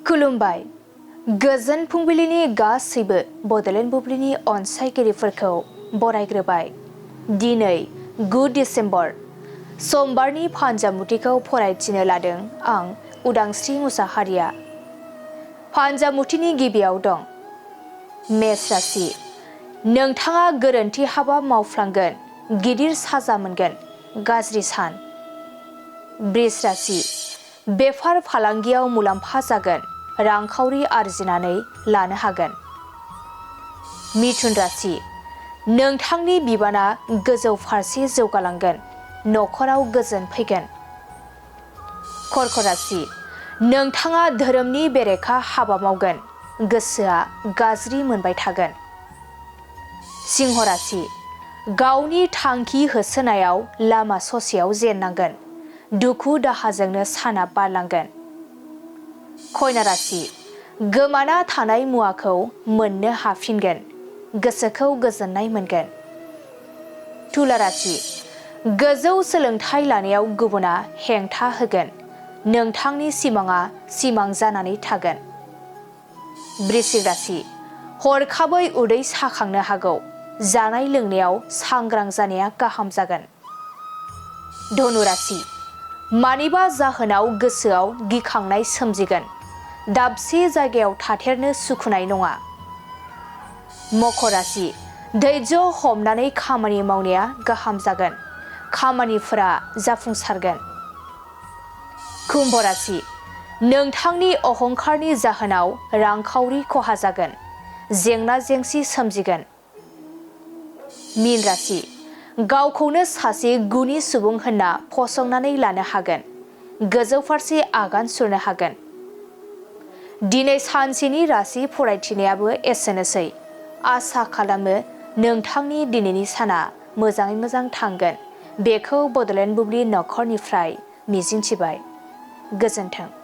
खुलुमबाय गोजोन फुंबिलिनि गासैबो बडलेण्ड बुब्लिनि अनसायगिरिफोरखौ बरायग्रोबाय। दिनै 9 डिसेम्बर समबारनि फानजामुथिखौ फरायथिनो लादों आं उदांस्रि मुसाहारिया। फानजामुथिनि गिबियाव दं मेष राशि। नोंथाङा गोरोन्थि हाबा मावफ्लांगोन, गिदिर साजा मोनगोन, गाज्रि सान। बृष राशि। बेफार फालांगियाव मुलाम्फा जागोन, रांखावरि आरजिनानै लानो हागोन। मिथुन राशि। नोंथांनि बिबाना गोजौ फारसे जौगालांगोन, नखराव गोजोन फैगोन। कर्क राशि। नोंथाङा धोरोमनि बेरेखा हाबा मावगोन, गोसोआ गाज्रि मोनबाय थागोन। सिंह राशि। गावनि थांखि होसोनायाव लामा ससेयाव जेननांगोन, दुखु दाहाजोंनो साना बारलांगोन। कन्या राशि। गोमाना थानाय मुवाखौ मोननो हाफिनगोन, गोसोखौ गोजोननाय मोनगोन। तुला राशि। गोजौ सोलोंथाइ लानायाव गुबुना हेंथा होगोन, नोंथांनि सिमाङा सिमां जानानै थागोन। वृश्चिक राशि। हरखाबै उदै साखांनो हागौ, जानाय लोंनायाव सांग्रां जानाया गाहाम जागोन। धनु राशि। मानिबा जाहोनाव गोसोआव गिखांनाय सोमजिगोन, दाबसे जायगायाव थाथेरनो सुखुनाय नङा। मकर राशि। धैर्य हमनानै खामानि मावनाया गाहाम जागोन, खामानिफोरा जाफुंसारगोन। कुम्भ राशि। नोंथांनि अहंखारनि जाहोनाव रांखावरि खहा जागोन, जेंना जेंसि सोमजिगोन। मीन राशि। गावखौनो सासे गुनि सुबुं होनना फसंनानै लानो हागोन, गोजौ फारसे आगान सुरनो हागोन। दिनै सानसेनि राशि फरायथिनायाबो एसेनोसै। आसा खालामो नोंथांनि दिनैनि साना मोजाङै मोजां थांगोन। बेखौ बडलेण्ड बुब्लि नखरनिफ्राय मिजिंथिबाय। गोजोन्थों।